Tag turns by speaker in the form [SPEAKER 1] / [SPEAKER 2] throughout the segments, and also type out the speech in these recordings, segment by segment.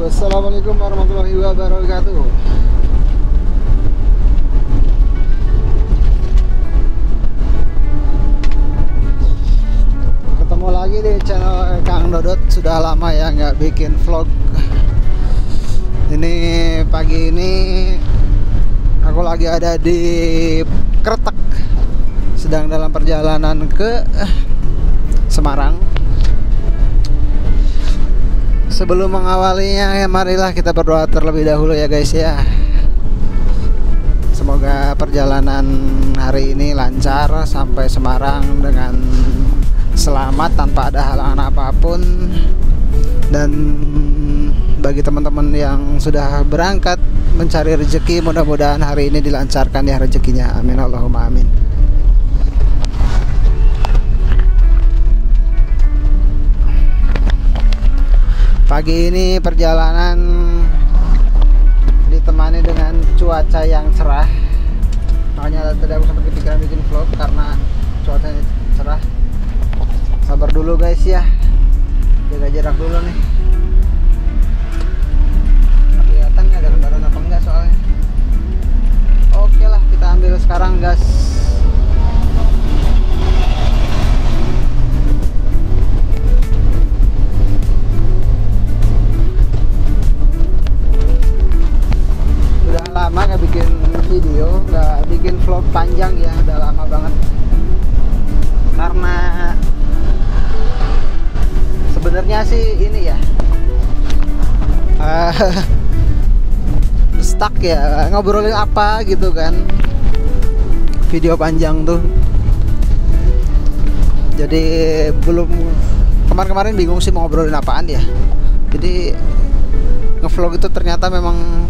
[SPEAKER 1] Assalamualaikum warahmatullahi wabarakatuh. Ketemu lagi di channel Kang Dodot. Sudah lama ya nggak bikin vlog. Ini pagi ini aku lagi ada di Kretek, sedang dalam perjalanan ke Semarang. Sebelum mengawalinya, marilah kita berdoa terlebih dahulu ya guys ya. Semoga perjalanan hari ini lancar sampai Semarang dengan selamat tanpa ada halangan apapun. Dan bagi teman-teman yang sudah berangkat mencari rezeki, mudah-mudahan hari ini dilancarkan ya rezekinya. Amin Allahumma amin. Pagi ini perjalanan ditemani dengan cuaca yang cerah. Makanya tadi aku sempat kepikiran bikin vlog karena cuacanya cerah. Sabar dulu guys ya, jaga jarak dulu nih. Nggak kelihatan ya ada kendaraan apa enggak soalnya. Oke lah, kita ambil sekarang gas. Lama nggak bikin video, nggak bikin vlog panjang ya, udah lama banget. Karena sebenarnya sih ini ya stuck ya, ngobrolin apa gitu kan, video panjang tuh. Jadi belum, kemarin-kemarin bingung sih mau ngobrolin apaan ya. Jadi ngevlog itu ternyata memang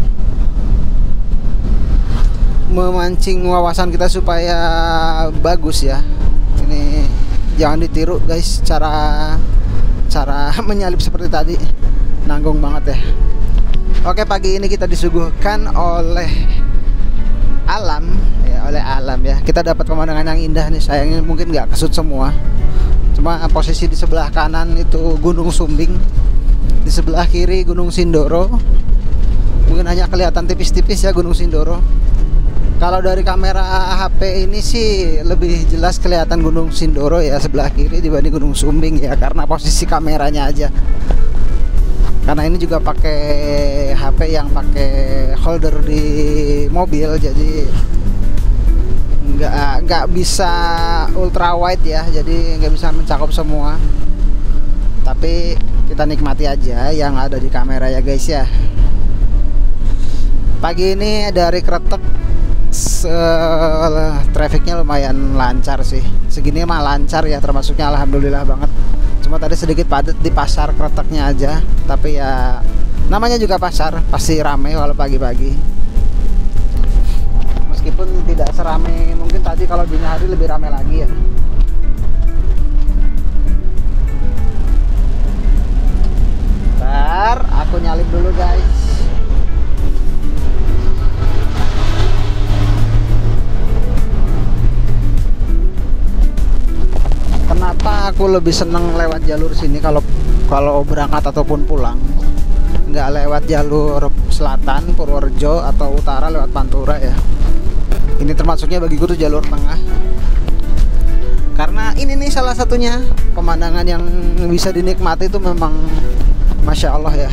[SPEAKER 1] memancing wawasan kita supaya bagus ya. Ini jangan ditiru guys, cara menyalip seperti tadi, nanggung banget ya. Oke, pagi ini kita disuguhkan oleh alam ya, kita dapat pemandangan yang indah nih. Sayangnya mungkin nggak kesut semua, cuma posisi di sebelah kanan itu Gunung Sumbing, di sebelah kiri Gunung Sindoro. Mungkin hanya kelihatan tipis-tipis ya Gunung Sindoro. Kalau dari kamera HP ini sih lebih jelas kelihatan Gunung Sindoro ya sebelah kiri dibanding Gunung Sumbing ya, karena posisi kameranya aja. Karena ini juga pakai HP yang pakai holder di mobil, jadi nggak bisa ultra wide ya, jadi nggak bisa mencakup semua. Tapi kita nikmati aja yang ada di kamera ya guys ya. Pagi ini dari Kretek trafficnya lumayan lancar sih. Segini mah lancar ya, termasuknya alhamdulillah banget. Cuma tadi sedikit padat di pasar Kreteknya aja. Tapi ya namanya juga pasar, pasti ramai walau pagi-pagi. Meskipun tidak seramai mungkin tadi, kalau dini hari lebih ramai lagi ya. Bentar, aku nyalip dulu guys. Kenapa aku lebih seneng lewat jalur sini kalau berangkat ataupun pulang, nggak lewat jalur selatan Purworejo atau utara lewat Pantura ya. Ini termasuknya bagiku tuh jalur tengah, karena ini nih salah satunya pemandangan yang bisa dinikmati itu memang Masya Allah ya,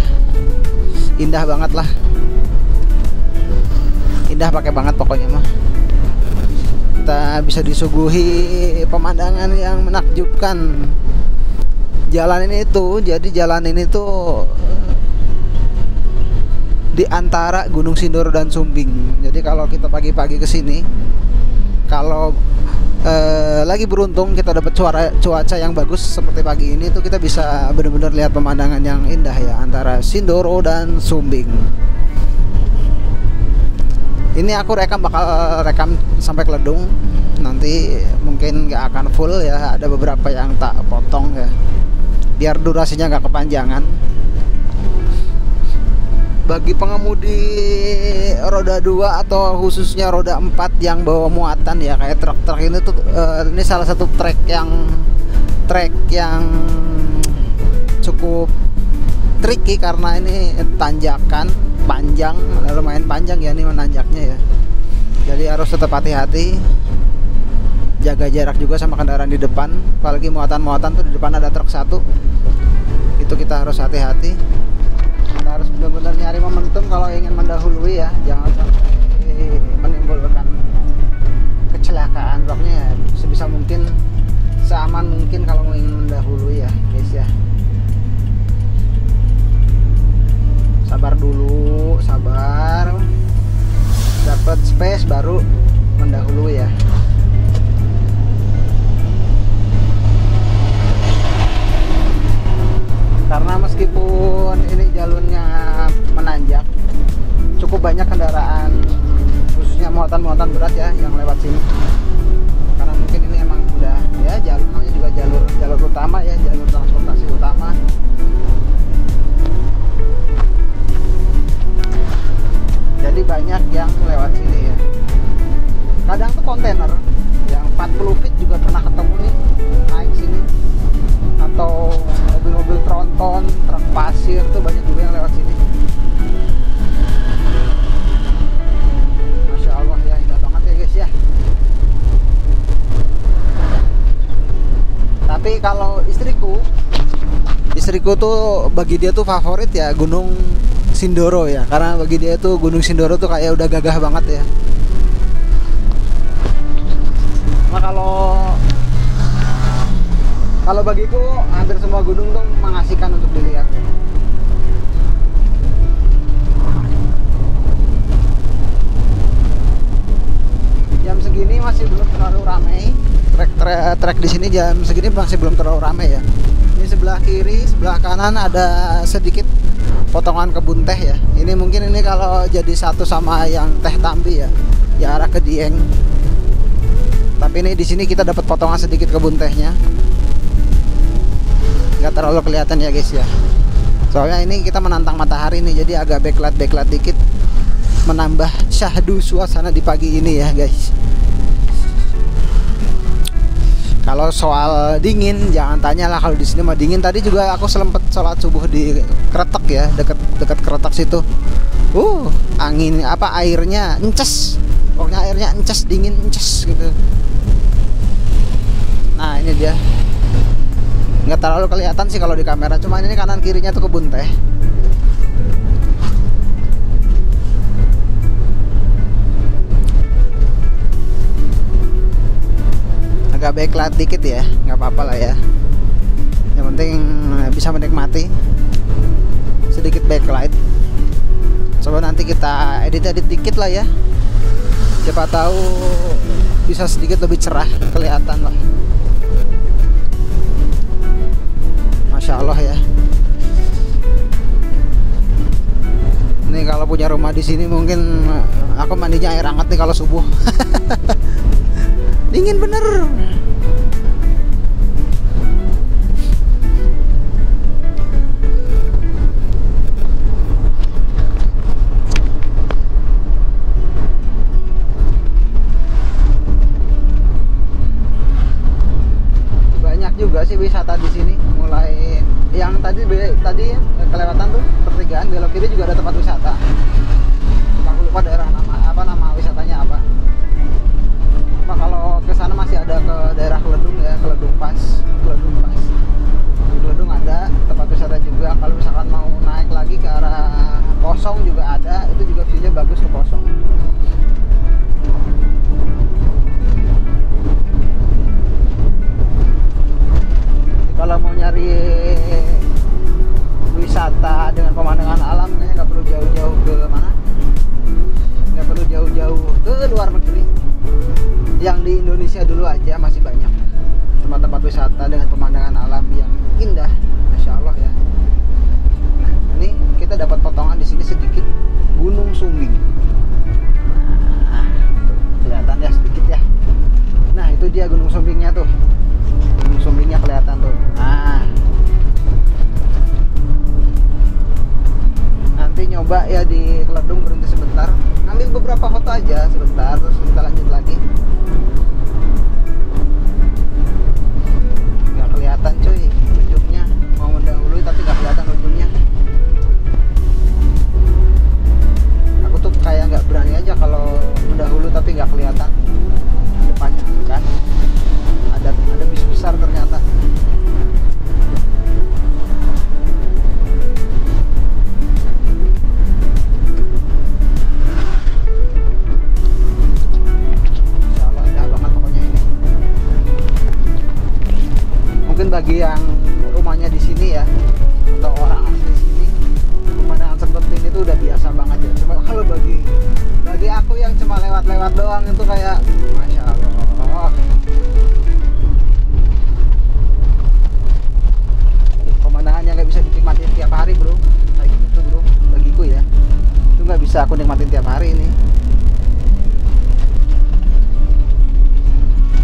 [SPEAKER 1] indah banget lah, indah pakai banget pokoknya mah. Kita bisa disuguhi pemandangan yang menakjubkan. Jalan ini tuh, jadi jalan ini tuh di antara Gunung Sindoro dan Sumbing. Jadi kalau kita pagi-pagi kesini, kalau lagi beruntung kita dapat cuaca yang bagus seperti pagi ini tuh, kita bisa benar-benar lihat pemandangan yang indah ya antara Sindoro dan Sumbing. Ini aku bakal rekam sampai Keledung. Nanti mungkin nggak akan full ya, ada beberapa yang tak potong ya, biar durasinya nggak kepanjangan. Bagi pengemudi roda 2 atau khususnya roda 4 yang bawa muatan ya, kayak truk-truk ini tuh, ini salah satu trek yang cukup tricky karena ini tanjakan panjang, lumayan panjang ya ini menanjaknya ya. Jadi harus tetap hati-hati, jaga jarak juga sama kendaraan di depan. Apalagi muatan-muatan tuh di depan ada truk satu, itu kita harus hati-hati. Kita harus benar-benar nyari momentum kalau ingin mendahului ya, jangan sampai menimbulkan kecelakaan. Pokoknya ya, sebisa mungkin seaman mungkin kalau mau ingin mendahului ya guys ya. Sabar dulu, sabar, dapat space baru mendahului ya. Karena meskipun ini jalurnya menanjak, cukup banyak kendaraan khususnya muatan-muatan berat ya yang lewat sini. Karena mungkin ini emang udah ya jalurnya juga jalur utama ya, jalur transportasi utama. Jadi banyak yang lewat sini ya. Kadang tuh kontainer yang 40 feet juga pernah ketemu nih naik sini, atau mobil-mobil tronton, truk pasir tuh banyak juga yang lewat sini. Masya Allah ya, indah banget ya guys ya. Tapi kalau istriku tuh bagi dia tuh favorit ya Gunung Sindoro ya, karena bagi dia tuh Gunung Sindoro tuh kayak udah gagah banget ya. Nah kalau bagiku hampir semua gunung tuh mengasihkan untuk dilihat. Jam segini masih belum terlalu ramai. Trek di sini jam segini masih belum terlalu ramai ya. Ini sebelah kiri, sebelah kanan ada sedikit potongan kebun teh ya. Ini mungkin ini kalau jadi satu sama yang teh Tambi ya, di arah ke Dieng. Tapi ini di sini kita dapat potongan sedikit kebun tehnya. Nggak terlalu kelihatan ya guys ya. Soalnya ini kita menantang matahari nih, jadi agak backlight dikit, menambah syahdu suasana di pagi ini ya guys. Kalau soal dingin jangan tanya lah, kalau di sini mah dingin. Tadi juga aku sempet sholat subuh di Kretek ya, dekat Kretek situ. Angin airnya ences. Pokoknya airnya ences, dingin ences gitu. Nah, ini dia. Nggak terlalu kelihatan sih kalau di kamera, cuma ini kanan kirinya tuh kebun teh. Agak backlight dikit ya, nggak apa-apa lah ya. Yang penting bisa menikmati sedikit backlight. Coba nanti kita edit dikit lah ya. Siapa tahu bisa sedikit lebih cerah kelihatan lah. Masya Allah ya. Ini kalau punya rumah di sini mungkin aku mandinya air hangat nih kalau subuh. Dingin bener. Banyak juga sih wisata di sini. Mulai yang tadi kelewatan tuh pertigaan, belok kiri juga ada tempat wisata. Aku lupa daerah nama wisatanya apa. Kalau ke sana masih ada ke daerah Keledung ya, Keledung Pas. Di Keledung ada tempat wisata juga. Kalau misalkan mau naik lagi ke arah Posong juga ada, itu juga view-nya bagus ke Posong. Kalau mau nyari wisata dengan pemandangan alam, kayaknya nggak perlu jauh-jauh ke mana, nggak perlu jauh-jauh ke luar negeri. Yang di Indonesia dulu aja masih banyak tempat-tempat wisata dengan pemandangan alam yang indah, Masya Allah ya. Nah, ini kita dapat potongan di sini sedikit Gunung Sumbing. Nah, tuh, kelihatan ya sedikit ya. Nah, itu dia Gunung Sumbingnya tuh. Gunung Sumbingnya kelihatan tuh. Nah, nanti nyoba ya di Keledung, berhenti sebentar, ambil beberapa foto aja sebentar, terus kita lanjut lagi. Nggak kelihatan cuy ujungnya, mau mendahului tapi nggak kelihatan ujungnya. aku yang cuma lewat-lewat doang itu kayak Masya Allah. Pemandangannya nggak bisa dinikmatin tiap hari bro, kayak gitu bro, bagiku ya. Itu nggak bisa aku nikmatin tiap hari ini.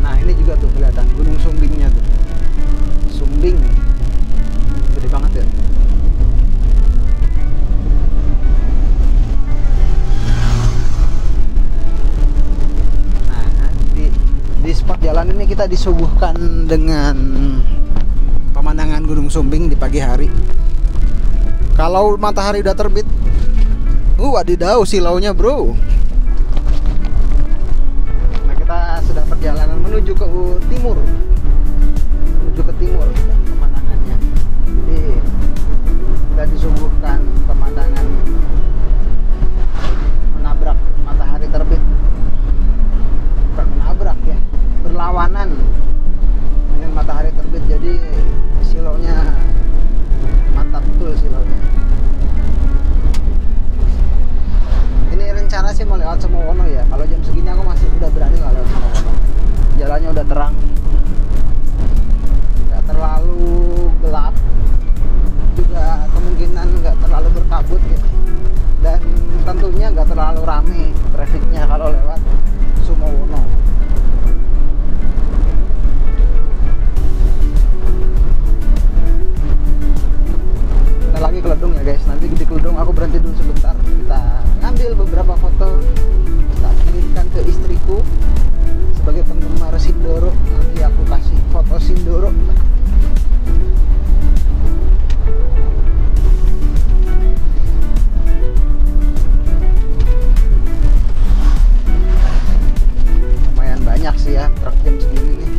[SPEAKER 1] Nah ini juga tuh kelihatan Gunung Sumbingnya tuh. Sumbing gede banget ya. Nah di spot jalan ini kita disuguhkan dengan pemandangan Gunung Sumbing di pagi hari. Kalau matahari udah terbit, wadidaw silaunya bro. Nah kita sedang perjalanan menuju ke timur, pemandangannya. Jadi kita disuguhkan pemandangan menabrak matahari terbit, bukan menabrak ya, berlawanan dengan matahari terbit. Jadi silaunya mantap betul silaunya. Ini rencana sih mau lewat Semowono ya. Kalau jam segini aku masih udah berani lah lewat Semowono. Jalannya udah terang, nggak terlalu gelap, juga kemungkinan nggak terlalu berkabut ya. Dan tentunya nggak terlalu rame trafiknya kalau lewat Semowono. Kita lagi ke Ledung ya guys. Nanti di Ledung aku berhenti dulu sebentar. Kita ngambil beberapa foto, kita kirimkan ke istriku sebagai penggemar Sindoro. Nanti aku kasih foto Sindoro. Lumayan banyak sih ya truk jam segini nih.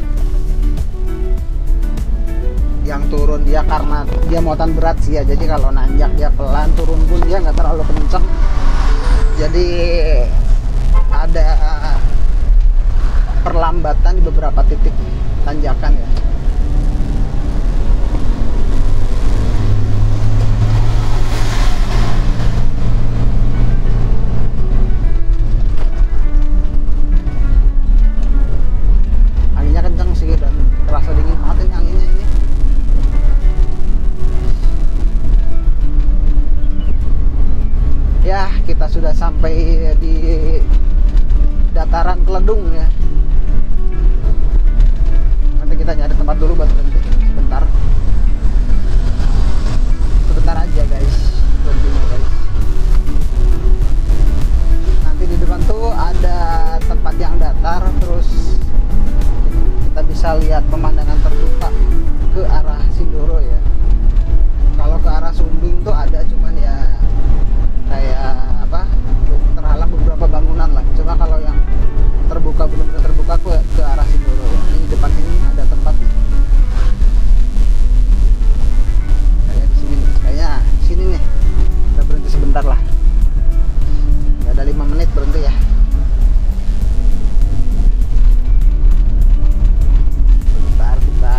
[SPEAKER 1] Yang turun dia karena dia muatan berat sih ya, jadi kalau nanjak dia pelan, turun pun dia nggak terlalu kenceng. Jadi ada perlambatan di beberapa titik tanjakan ya. Anginnya kencang sih dan terasa dingin banget ini anginnya ini. Ya, kita sudah sampai di dataran Keledung ya. Nanti kita nyari tempat dulu buat berhenti sebentar. Sebentar aja guys, berhentinya guys. Nanti di depan tuh ada tempat yang datar, terus kita bisa lihat pemandangan terbuka ke arah Sindoro ya. Kalau ke arah Sumbing tuh ada, cuman ya kayak apa, terhalang beberapa bangunan lah. Cuma kalau yang terbuka, belum terbuka ke arah Sindoro ya. Ini depan ini ada tempat kayak di sini nih. Kayaknya di sini nih. Kita berhenti sebentar lah. Nggak ada 5 menit berhenti ya. Sebentar kita,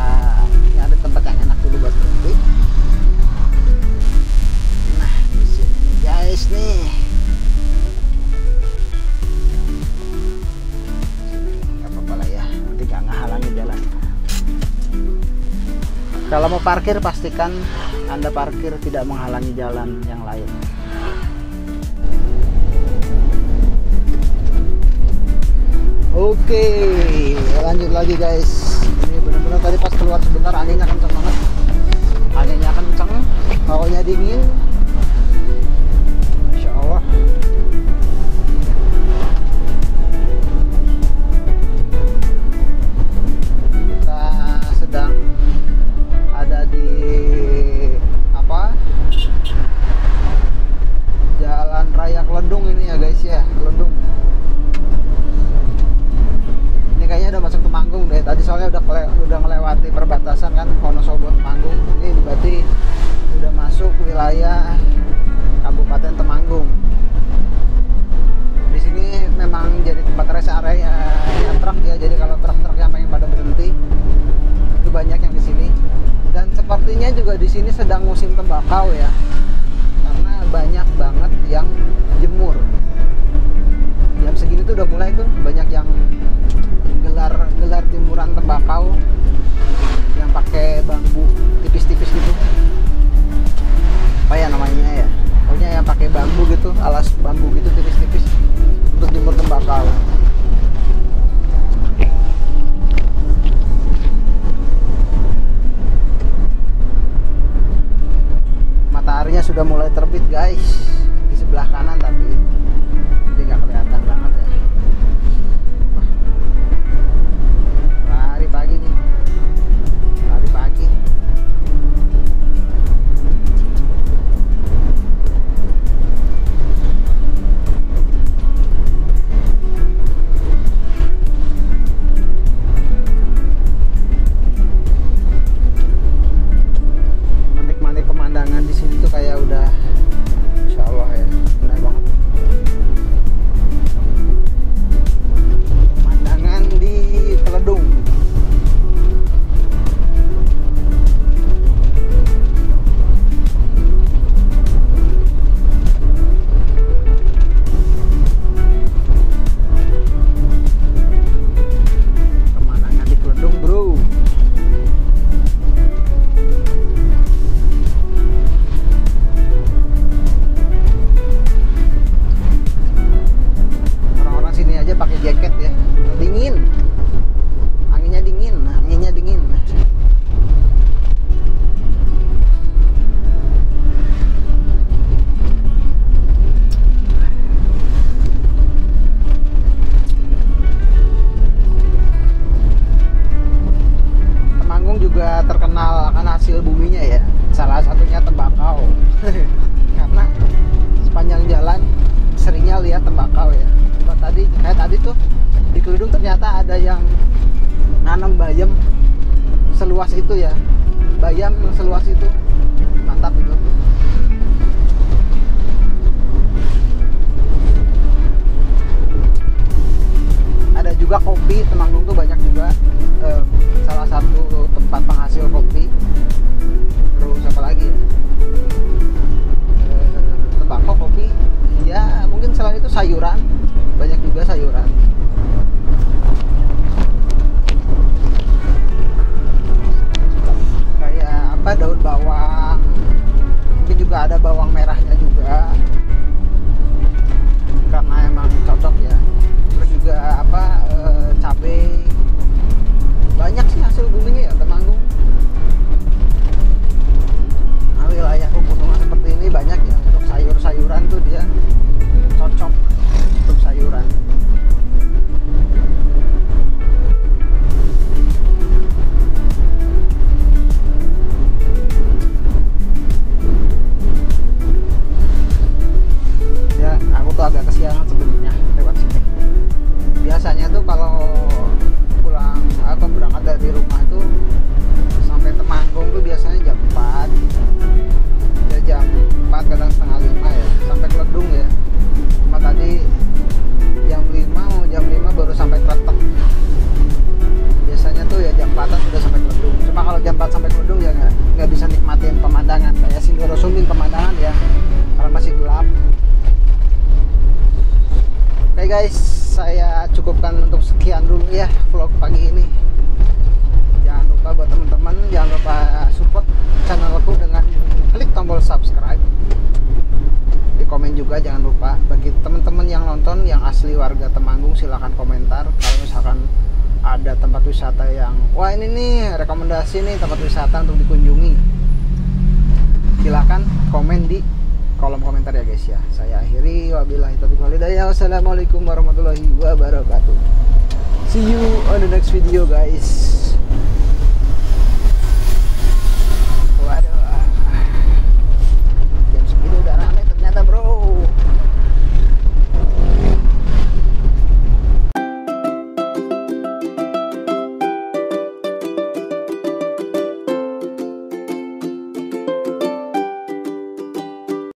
[SPEAKER 1] ini ada tempat yang enak dulu buat berhenti. Nah, di sini guys nih. Nggak apa-apa lah ya, nanti nggak ngehalangi jalan. Kalau mau parkir pastikan Anda parkir tidak menghalangi jalan yang lain. Oke, lanjut lagi guys. Ini benar-benar tadi pas keluar sebentar anginnya kencang banget. Anginnya kencang, hawanya dingin. Masya Allah. Kita sedang ada di apa? Jalan Raya Keledung ini ya guys ya, Keledung. Ini kayaknya udah masuk Temanggung deh. Tadi soalnya udah melewati perbatasan kan, Wonosobo Temanggung. Ini berarti udah masuk wilayah Kabupaten Temanggung. Di sini memang jadi tempat rest area yang truk ya. Jadi kalau truk-truk yang pengen pada berhenti itu banyak yang di sini. Dan sepertinya juga di sini sedang musim tembakau ya. Karena banyak banget yang jemur. Jam kita itu banyak yang gelar jemuran tembakau yang pakai bambu tipis-tipis gitu. Apa ya namanya ya? Pokoknya yang pakai bambu gitu, alas bambu gitu tipis-tipis untuk jemur tembakau. Mataharinya sudah mulai terbit guys di sebelah kanan, tapi jadi nggak kelihatan banget ya. Lari pagi nih, lari pagi. Menikmati pemandangan di sini tuh kayak udah, insya Allah ya, indah banget. Pemandangan di Teledung. Pemandangan di Teledung, bro. Orang-orang sini aja pakai jaket ya, dingin, anginnya dingin. Temanggung juga terkenal akan hasil buminya ya, salah satunya tembakau. Karena sepanjang jalan seringnya lihat tembakau ya. Kayak tadi tuh di Keludung ternyata ada yang nanam bayam seluas itu ya, bayam seluas itu, mantap itu. Ada juga kopi, Temanggung tuh banyak juga, salah satu tempat penghasil kopi. Terus apa lagi ya, tembakau, kopi ya, mungkin selain itu sayuran, banyak juga sayuran. Kayak apa, daun bawang, mungkin juga ada bawang merahnya juga, karena emang cocok ya. Terus juga apa, cabai, banyak sih hasil buminya ya Temanggung. Nah, wilayah pegunungan seperti ini banyak ya, untuk sayur-sayuran tuh dia cocok untuk sayuran. Ya, aku tuh agak kesiangan sebenarnya lewat sini. Biasanya tuh kalau pulang atau berangkat dari rumah tuh sampai Temanggung tuh biasanya jam 4 ya, jam 4 kadang setengah 5 ya, sampai Teledung ya. Cuma tadi jam 5 baru sampai Kletek. Biasanya tuh ya jam 4-an sudah sampai Teledung. Cuma kalau jam 4 sampai Teledung ya nggak bisa nikmatin pemandangan kayak Sindoro Sumbing pemandangan ya, karena masih gelap. Oke guys, saya cukupkan untuk sekian dulu ya vlog pagi ini. Jangan lupa buat teman-teman, jangan lupa support channelku dengan klik tombol subscribe. Di komen juga jangan lupa. Bagi teman-teman yang nonton yang asli warga Temanggung, silahkan komentar kalau misalkan ada tempat wisata yang wah ini nih rekomendasi nih tempat wisata untuk dikunjungi. Silahkan komen di kolom komentar ya guys ya. Saya akhiri, wabillahi taufiq wal hidayah. Wassalamualaikum warahmatullahi wabarakatuh. See you on the next video guys.